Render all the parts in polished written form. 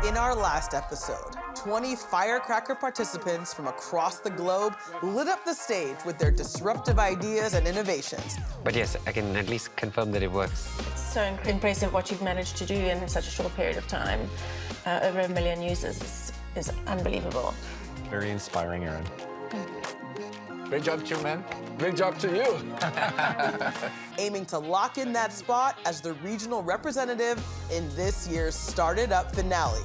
In our last episode, 20 firecracker participants from across the globe lit up the stage with their disruptive ideas and innovations. But yes, I can at least confirm that it works. It's so impressive what you've managed to do in such a short period of time. Over 1 million users is unbelievable. Very inspiring, Erin. Great job, to you, man. Great job to you. Aiming to lock in that spot as the regional representative in this year's Started Up finale.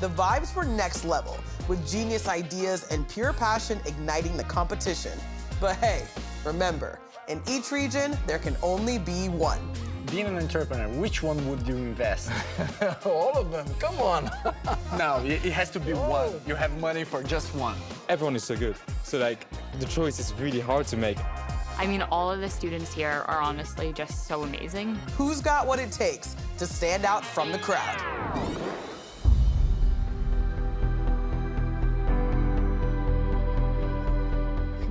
The vibes were next level, with genius ideas and pure passion igniting the competition. But hey, remember, in each region, there can only be one. Being an entrepreneur, which one would you invest? All of them, come on. No, it has to be one. You have money for just one. Everyone is so good. So like, the choice is really hard to make. I mean, all of the students here are honestly just so amazing. Who's got what it takes to stand out from the crowd?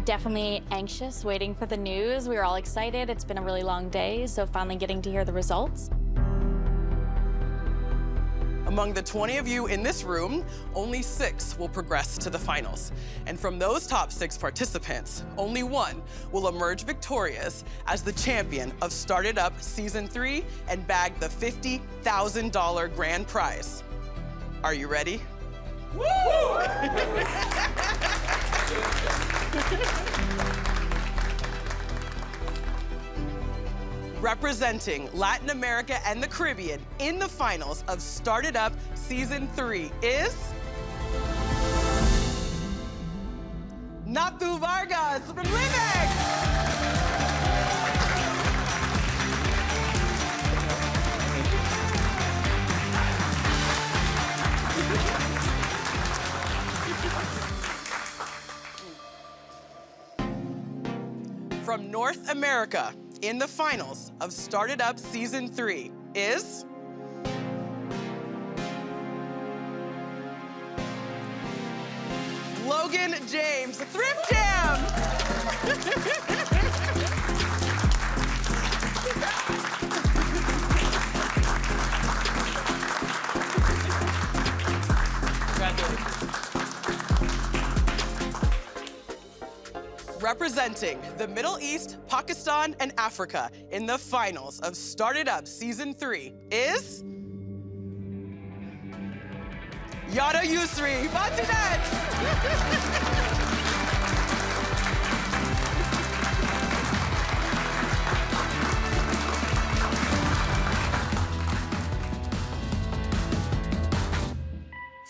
Definitely anxious, waiting for the news. We were all excited. It's been a really long day, so finally getting to hear the results. Among the 20 of you in this room, only 6 will progress to the finals. And from those top 6 participants, only 1 will emerge victorious as the champion of Started Up Season 3 and bag the $50,000 grand prize. Are you ready? Woo! Representing Latin America and the Caribbean in the finals of Started Up Season 3 is... Natu Vargas from Limex! From North America, in the finals of Started Up Season 3 is... Logan James, Thrift Jam! Congratulations. Representing the Middle East, Pakistan, and Africa in the finals of Started Up Season 3 is... Yada Yusri, Batinet!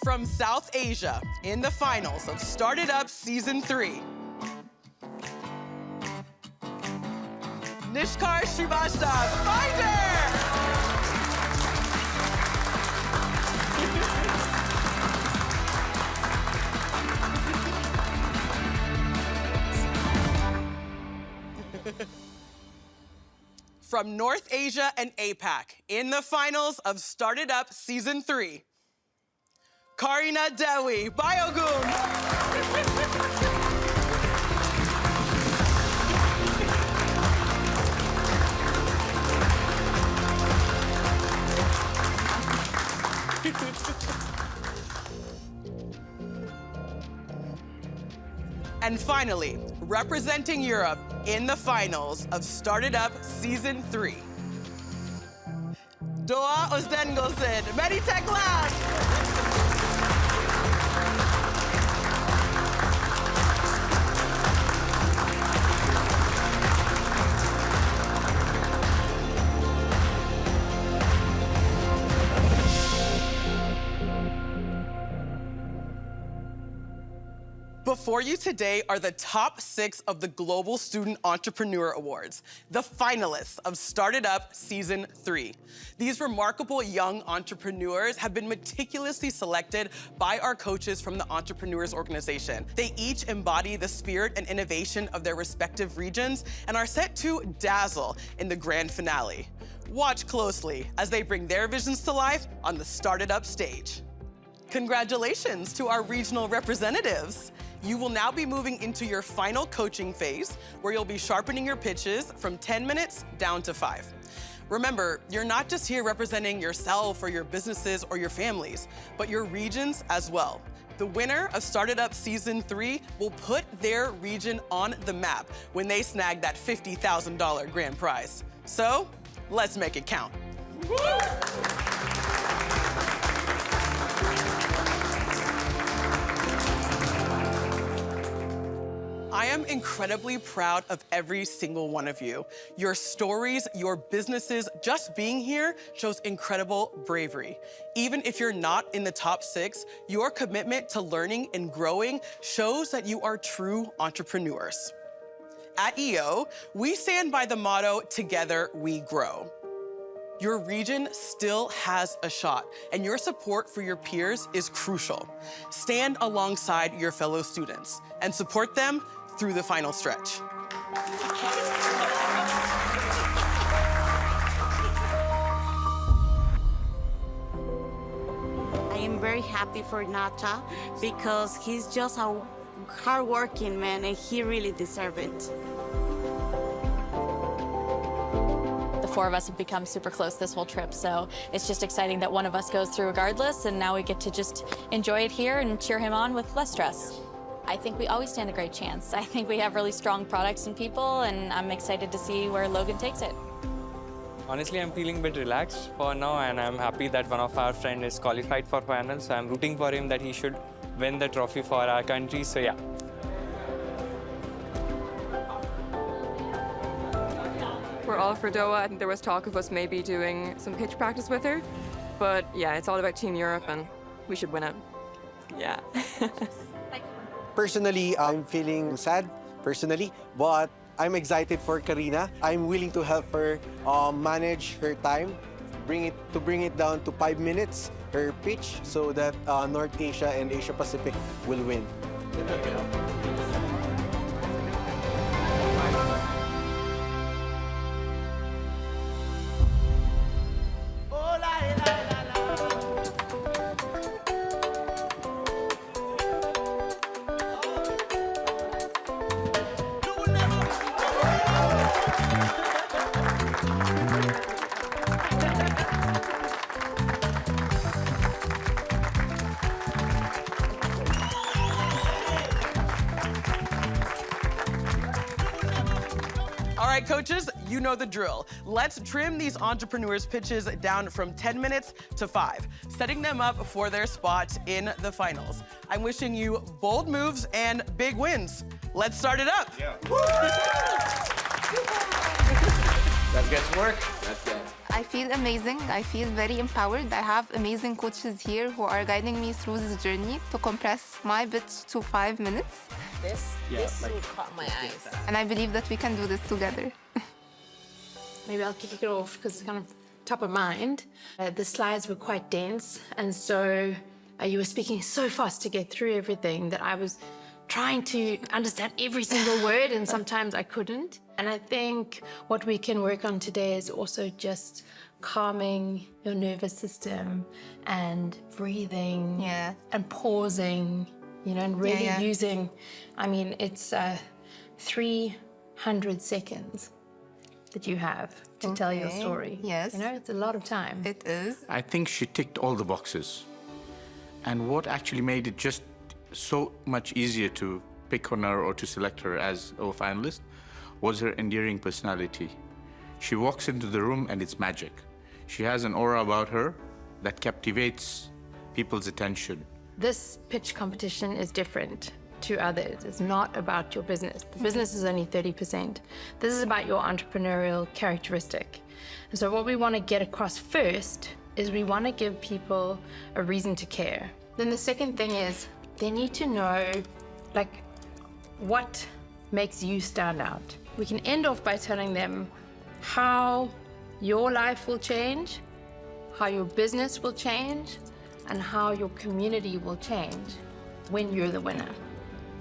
From South Asia in the finals of Started Up Season 3, Nishkar Shrivastava, Finder! From North Asia and APAC in the finals of Started Up Season 3, Karina Dewi, Biogoon! And finally, representing Europe in the finals of Started Up Season 3, Doğa Özdengülsün, Meditech Labs! Before you today are the top 6 of the Global Student Entrepreneur Awards, the finalists of Started Up Season 3. These remarkable young entrepreneurs have been meticulously selected by our coaches from the Entrepreneurs Organization. They each embody the spirit and innovation of their respective regions and are set to dazzle in the grand finale. Watch closely as they bring their visions to life on the Started Up stage. Congratulations to our regional representatives. You will now be moving into your final coaching phase, where you'll be sharpening your pitches from 10 minutes down to 5. Remember, you're not just here representing yourself or your businesses or your families, but your regions as well. The winner of Started Up Season 3 will put their region on the map when they snag that $50,000 grand prize. So, let's make it count. I am incredibly proud of every single one of you. Your stories, your businesses, just being here shows incredible bravery. Even if you're not in the top 6, your commitment to learning and growing shows that you are true entrepreneurs. At EO, we stand by the motto, "Together we grow." Your region still has a shot, and your support for your peers is crucial. Stand alongside your fellow students and support them through the final stretch. I am very happy for Nata because he's just a hardworking man and he really deserves it. The 4 of us have become super close this whole trip, so it's just exciting that one of us goes through regardless, and now we get to just enjoy it here and cheer him on with less stress. I think we always stand a great chance. I think we have really strong products and people, and I'm excited to see where Logan takes it. Honestly, I'm feeling a bit relaxed for now, and I'm happy that one of our friends is qualified for finals. So I'm rooting for him that he should win the trophy for our country. So yeah. We're all for Doha. I think there was talk of us maybe doing some pitch practice with her. But yeah, it's all about Team Europe and we should win it. Yeah. Personally, I'm feeling sad, but I'm excited for Karina. I'm willing to help her manage her time, bring it down to 5 minutes, her pitch, so that North Asia and Asia Pacific will win. All right, coaches, you know the drill. Let's trim these entrepreneurs' pitches down from 10 minutes to 5, setting them up for their spot in the finals. I'm wishing you bold moves and big wins. Let's start it up. Yeah. Let's get to work. Let's get. I feel amazing. I feel very empowered. I have amazing coaches here who are guiding me through this journey to compress my pitch to 5 minutes. This caught my eyes. And I believe that we can do this together. Maybe I'll kick it off because it's kind of top of mind. The slides were quite dense, and so you were speaking so fast to get through everything that I was trying to understand every single word, and sometimes I couldn't. And I think what we can work on today is also just calming your nervous system and breathing and pausing, you know, and really using, I mean, it's 300 seconds that you have to tell your story. Yes. You know, it's a lot of time. It is. I think she ticked all the boxes. And what actually made it just so much easier to pick on her or to select her as a finalist was her endearing personality. She walks into the room and it's magic. She has an aura about her that captivates people's attention. This pitch competition is different to others. It's not about your business. The business is only 30%. This is about your entrepreneurial characteristic. And so what we want to get across first is we want to give people a reason to care. Then the second thing is they need to know, like, what makes you stand out. We can end off by telling them how your life will change, how your business will change, and how your community will change when you're the winner.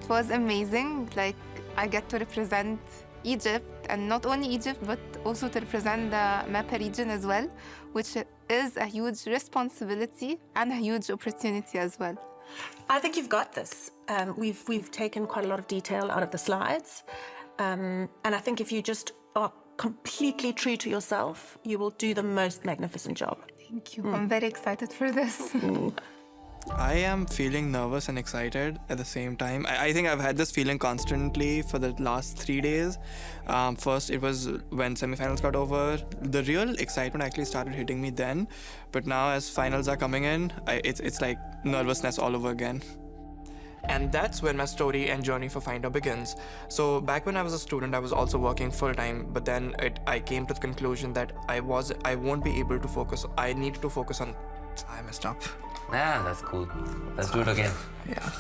It was amazing. Like, I get to represent Egypt, and not only Egypt, but also to represent the MAPA region as well, which is a huge responsibility and a huge opportunity as well. I think you've got this. We've taken quite a lot of detail out of the slides. And I think if you just are completely true to yourself, you will do the most magnificent job. Thank you. I'm very excited for this. I am feeling nervous and excited at the same time. I think I've had this feeling constantly for the last 3 days. First, it was when semifinals got over. The real excitement actually started hitting me then. But now as finals are coming in, it's like nervousness all over again. And that's when my story and journey for Finder begins. So back when I was a student, I was also working full-time, but then I came to the conclusion that I won't be able to focus. I needed to focus on... I messed up. Ah, that's cool. Let's do it again. Yeah.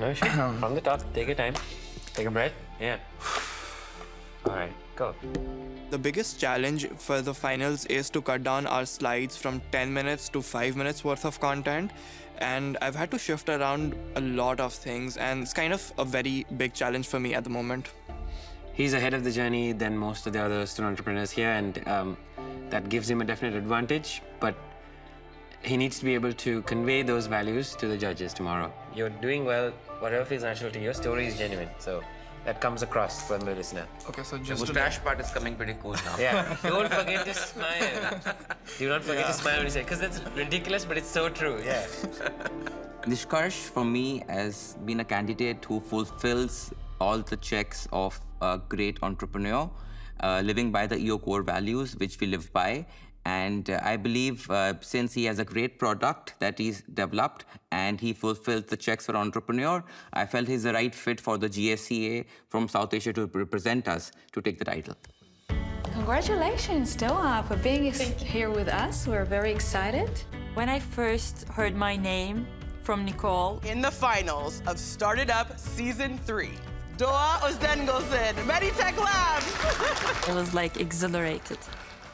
No issue. From the top, take your time. Take a breath. Yeah. All right, go. The biggest challenge for the finals is to cut down our slides from 10 minutes to 5 minutes worth of content. And I've had to shift around a lot of things, and it's kind of a very big challenge for me at the moment. He's ahead of the journey than most of the other student entrepreneurs here, and that gives him a definite advantage, but he needs to be able to convey those values to the judges tomorrow. You're doing well. Whatever feels natural to your story is genuine, so that comes across from the listener. Okay, so The just mustache part is coming pretty cool now. Yeah, don't forget to smile. Do not forget to smile when you say it, because that's ridiculous, but it's so true, yeah. Nishkarsh, for me, has been a candidate who fulfills all the checks of a great entrepreneur, living by the EO core values, which we live by. And I believe since he has a great product that he's developed and he fulfills the checks for entrepreneur, I felt he's the right fit for the GSEA from South Asia to represent us to take the title. Congratulations, Doha, for being here with us. We're very excited. When I first heard my name from Nicole in the finals of Started Up Season 3, Doha Özdengosen, Meditech Labs. I was like exhilarated.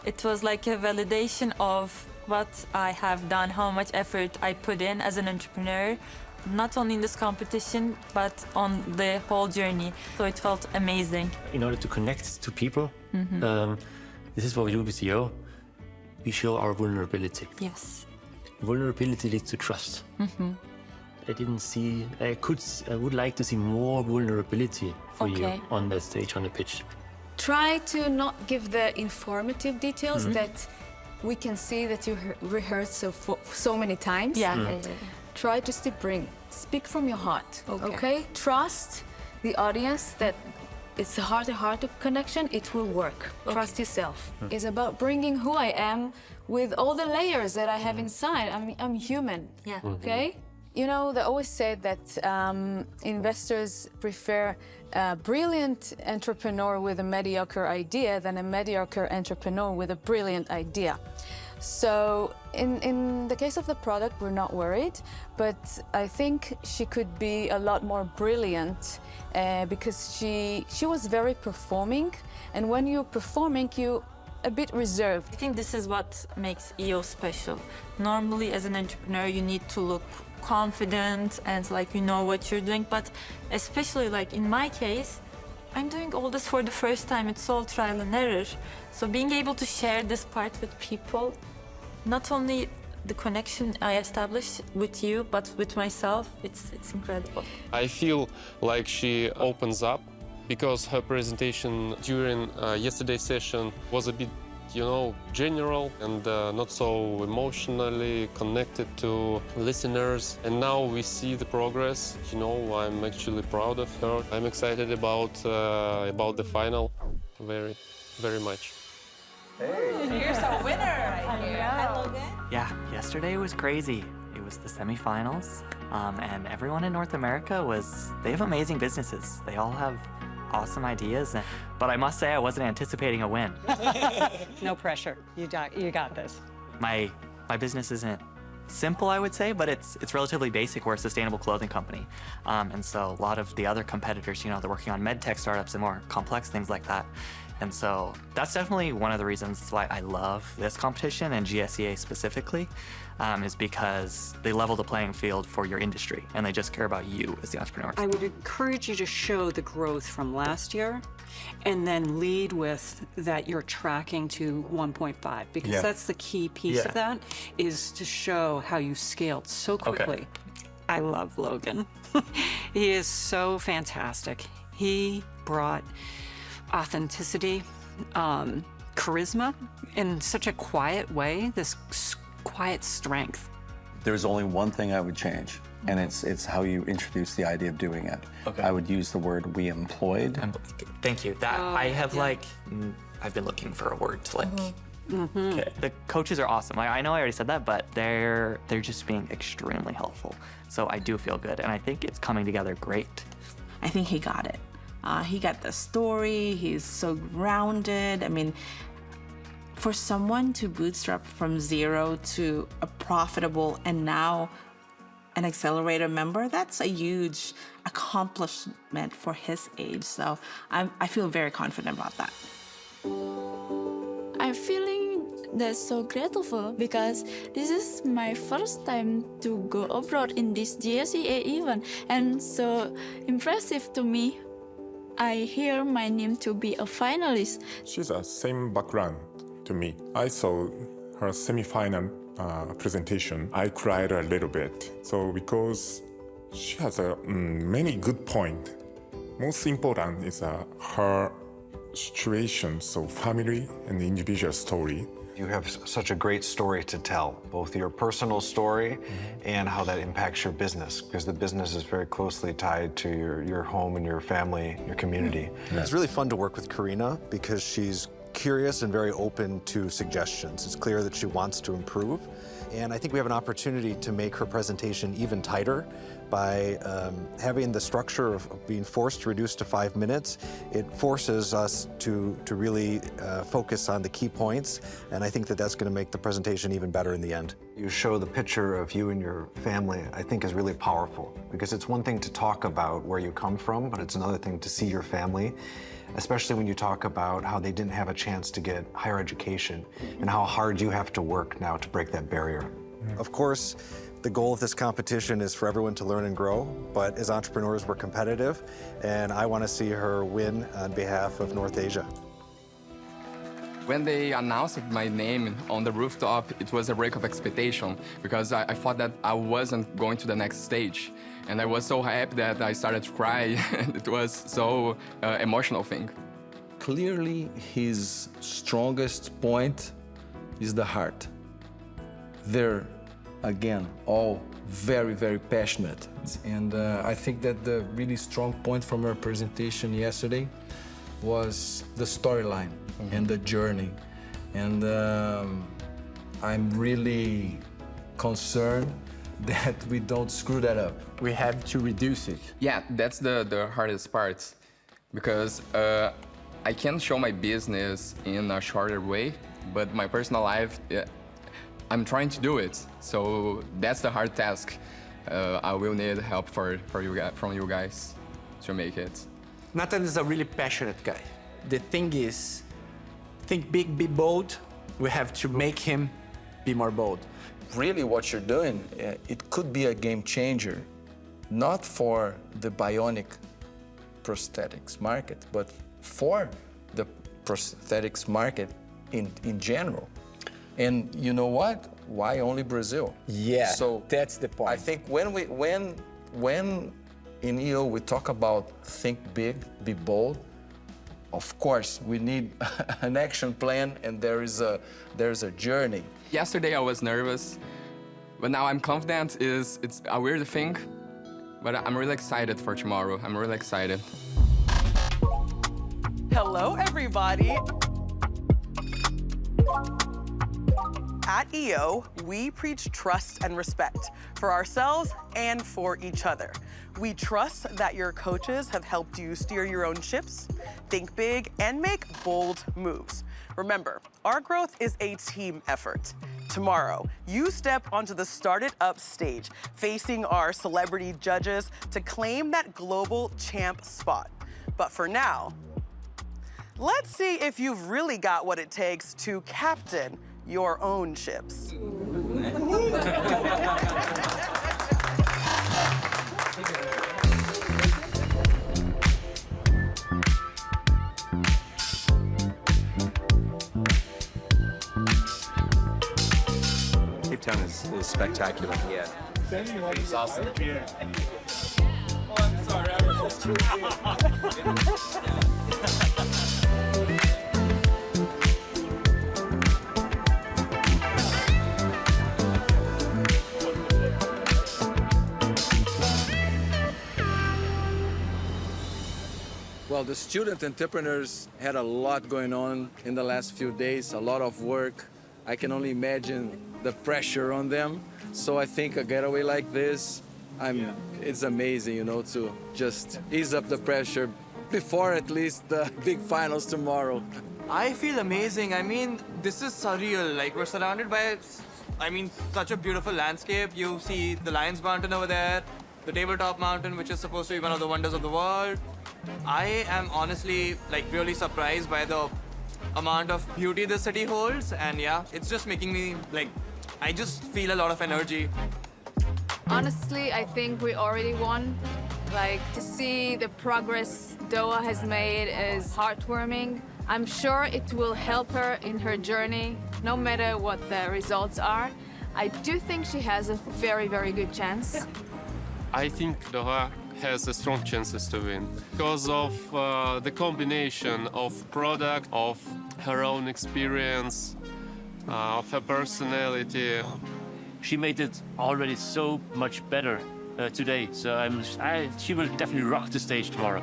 It was like a validation of what I have done, how much effort I put in as an entrepreneur, not only in this competition, but on the whole journey. So it felt amazing. In order to connect to people, this is what we do with EO. We show our vulnerability. Yes. Vulnerability leads to trust. I would like to see more vulnerability for you on that stage, on the pitch. Try to not give the informative details that we can see that you rehearsed so many times. Yeah. Try just to speak from your heart, okay? Trust the audience that it's a heart-to-heart connection, it will work. Trust yourself. It's about bringing who I am with all the layers that I have inside. I'm human, okay? You know, they always say that investors prefer a brilliant entrepreneur with a mediocre idea than a mediocre entrepreneur with a brilliant idea. So in the case of the product, we're not worried, but I think she could be a lot more brilliant because she was very performing, and when you're performing, you're a bit reserved. I think this is what makes EO special. Normally, as an entrepreneur, you need to look confident and like you know what you're doing, but especially like in my case, I'm doing all this for the first time. It's all trial and error. So being able to share this part with people, not only the connection I established with you, but with myself, it's incredible. I feel like she opens up because her presentation during yesterday's session was a bit, general and not so emotionally connected to listeners. And now we see the progress. I'm actually proud of her. I'm excited about the final very, very much. Hey. Here's our winner right here. Hi, Logan. Yeah, yesterday was crazy. It was the semifinals, and everyone in North America they have amazing businesses. They all have awesome ideas, but I must say I wasn't anticipating a win. No pressure. You got this. My business isn't simple, I would say, but it's relatively basic. We're a sustainable clothing company, and so a lot of the other competitors, they're working on med tech startups and more complex things like that. And so that's definitely one of the reasons why I love this competition and GSEA specifically, is because they level the playing field for your industry and they just care about you as the entrepreneur. I would encourage you to show the growth from last year and then lead with that you're tracking to 1.5, because that's the key piece of that, is to show how you scaled so quickly. I love Logan. He is so fantastic. He brought authenticity, charisma in such a quiet way, this quiet strength. There's only one thing I would change, and it's how you introduce the idea of doing it. Okay. I would use the word "we employed." Thank you. That I have I've been looking for a word to Okay. The coaches are awesome. I know I already said that, but they're just being extremely helpful. So I do feel good, and I think it's coming together great. I think he got it. He got the story. He's so grounded. I mean, for someone to bootstrap from zero to a profitable and now an accelerator member, that's a huge accomplishment for his age. So I feel very confident about that. I'm feeling that's so grateful because this is my first time to go abroad in this GSEA event, and so impressive to me. I hear my name to be a finalist. She's the same background to me. I saw her semi-final presentation. I cried a little bit. So because she has many good points. Most important is her situation, so family and the individual story. You have such a great story to tell, both your personal story and how that impacts your business, because the business is very closely tied to your home and your family, your community. It's really fun to work with Karina because she's curious and very open to suggestions. It's clear that she wants to improve. And I think we have an opportunity to make her presentation even tighter by having the structure of being forced to reduce to 5 minutes. It forces us to really focus on the key points, and I think that that's going to make the presentation even better in the end. You show the picture of you and your family, I think is really powerful, because it's one thing to talk about where you come from, but it's another thing to see your family, especially when you talk about how they didn't have a chance to get higher education and how hard you have to work now to break that barrier. Of course, the goal of this competition is for everyone to learn and grow, but as entrepreneurs, we're competitive, and I want to see her win on behalf of North Asia. When they announced my name on the rooftop, it was a break of expectation because I thought that I wasn't going to the next stage. And I was so happy that I started to cry. It was so emotional thing. Clearly, his strongest point is the heart. They're, again, all very, very passionate. And I think that the really strong point from her presentation yesterday was the storyline and the journey. And I'm really concerned that we don't screw that up. We have to reduce it. Yeah, that's the hardest part because I can show my business in a shorter way, but my personal life, I'm trying to do it. So that's the hard task. I will need help from you guys to make it. Nathan is a really passionate guy. The thing is, think big, be bold. We have to make him be more bold. Really what you're doing, it could be a game changer, not for the bionic prosthetics market, but for the prosthetics market in general. And you know what? Why only Brazil? Yeah, so that's the point. I think when in EO we talk about think big, be bold, of course we need an action plan, and there's a journey. Yesterday I was nervous, but now I'm confident. It's a weird thing, but I'm really excited for tomorrow. I'm really excited. Hello, everybody. At EO, we preach trust and respect for ourselves and for each other. We trust that your coaches have helped you steer your own ships, think big, and make bold moves. Remember, our growth is a team effort. Tomorrow, you step onto the Started Up stage, facing our celebrity judges to claim that global champ spot. But for now, let's see if you've really got what it takes to captain your own ships. Cape Town is spectacular. Yeah. It's awesome. Oh, I'm sorry. Well, the student entrepreneurs had a lot going on in the last few days, a lot of work. I can only imagine the pressure on them. So I think a getaway like this, it's amazing, you know, to just ease up the pressure before at least the big finals tomorrow. I feel amazing. I mean, this is surreal. Like, we're surrounded by, such a beautiful landscape. You see the Lions Mountain over there, the Tabletop Mountain, which is supposed to be one of the wonders of the world. I am honestly, really surprised by the amount of beauty the city holds. And yeah, it's just making me, I just feel a lot of energy. Honestly, I think we already won. To see the progress Doha has made is heartwarming. I'm sure it will help her in her journey, no matter what the results are. I do think she has a very, very good chance. I think Doha has a strong chances to win because of the combination of product, of her own experience, of her personality. She made it already so much better today, so she will definitely rock the stage tomorrow.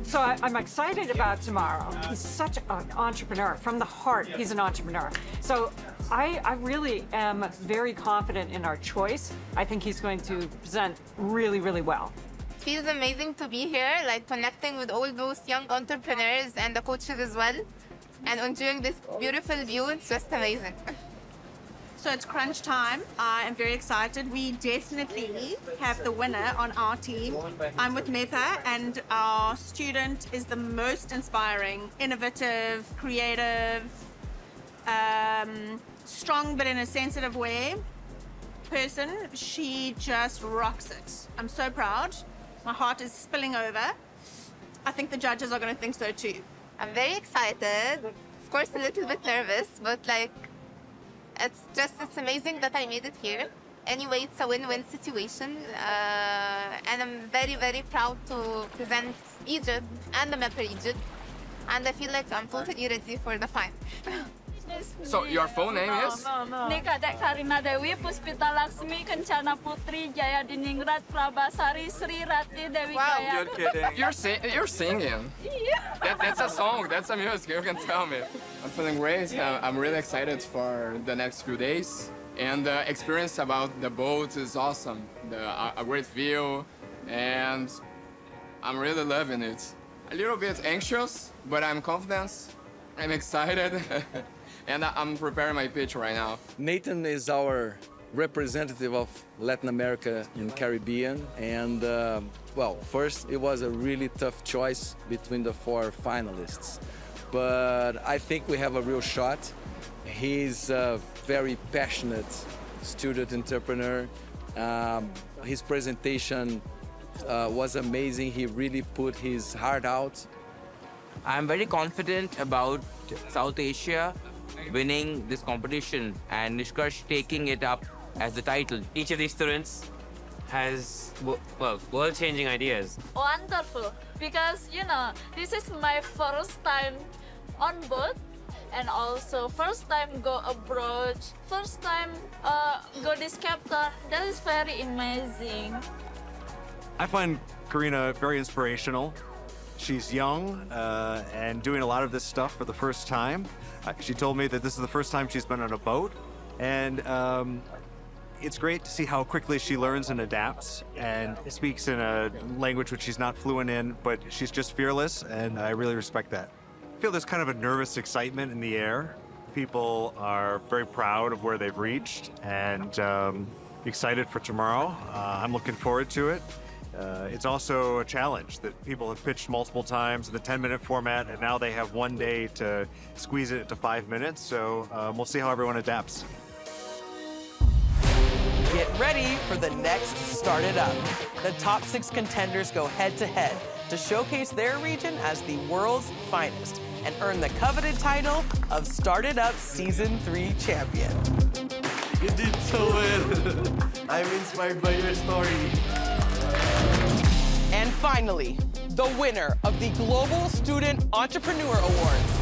So I'm excited about tomorrow. He's such an entrepreneur. From the heart, he's an entrepreneur. So I really am very confident in our choice. I think he's going to present really, really well. It feels amazing to be here, connecting with all those young entrepreneurs and the coaches as well, and enjoying this beautiful view. It's just amazing. So it's crunch time. I am very excited. We definitely have the winner on our team. I'm with Mepa, and our student is the most inspiring, innovative, creative, strong but in a sensitive way person. She just rocks it. I'm so proud. My heart is spilling over. I think the judges are going to think so too. I'm very excited. Of course, a little bit nervous, but it's amazing that I made it here. Anyway, it's a win-win situation. And I'm very, very proud to present Egypt and the MEPA region. And I feel like I'm totally ready for the final. So your full name is? Nika Dek Karina Dewi, Puspita Laksmi, Kencana Putri, Jaya Diningrat, Prabasari, Sri Rati Dewi Kaya. You're kidding. You're singing. Yeah. That's a song. That's a music. You can tell me. I'm feeling great. I'm really excited for the next few days. And the experience about the boat is awesome. A great view. And I'm really loving it. A little bit anxious, but I'm confident. I'm excited. And I'm preparing my pitch right now. Nathan is our representative of Latin America and Caribbean. And, first, it was a really tough choice between the 4 finalists. But I think we have a real shot. He's a very passionate student entrepreneur. His presentation was amazing. He really put his heart out. I'm very confident about South Asia winning this competition and Nishkarsh taking it up as the title. Each of these students has, world-changing ideas. Wonderful, because this is my first time on boat, and also first time go abroad, first time go this chapter. That is very amazing. I find Karina very inspirational. She's young and doing a lot of this stuff for the first time. She told me that this is the first time she's been on a boat, and it's great to see how quickly she learns and adapts and speaks in a language which she's not fluent in, but she's just fearless, and I really respect that. I feel there's kind of a nervous excitement in the air. People are very proud of where they've reached and excited for tomorrow. I'm looking forward to it. It's also a challenge that people have pitched multiple times in the 10-minute format, and now they have one day to squeeze it into 5 minutes. So we'll see how everyone adapts. Get ready for the next Start It Up. The top 6 contenders go head-to-head to showcase their region as the world's finest and earn the coveted title of Start It Up Season 3 champion. You did so well. I'm inspired by your story. And finally, the winner of the Global Student Entrepreneur Awards,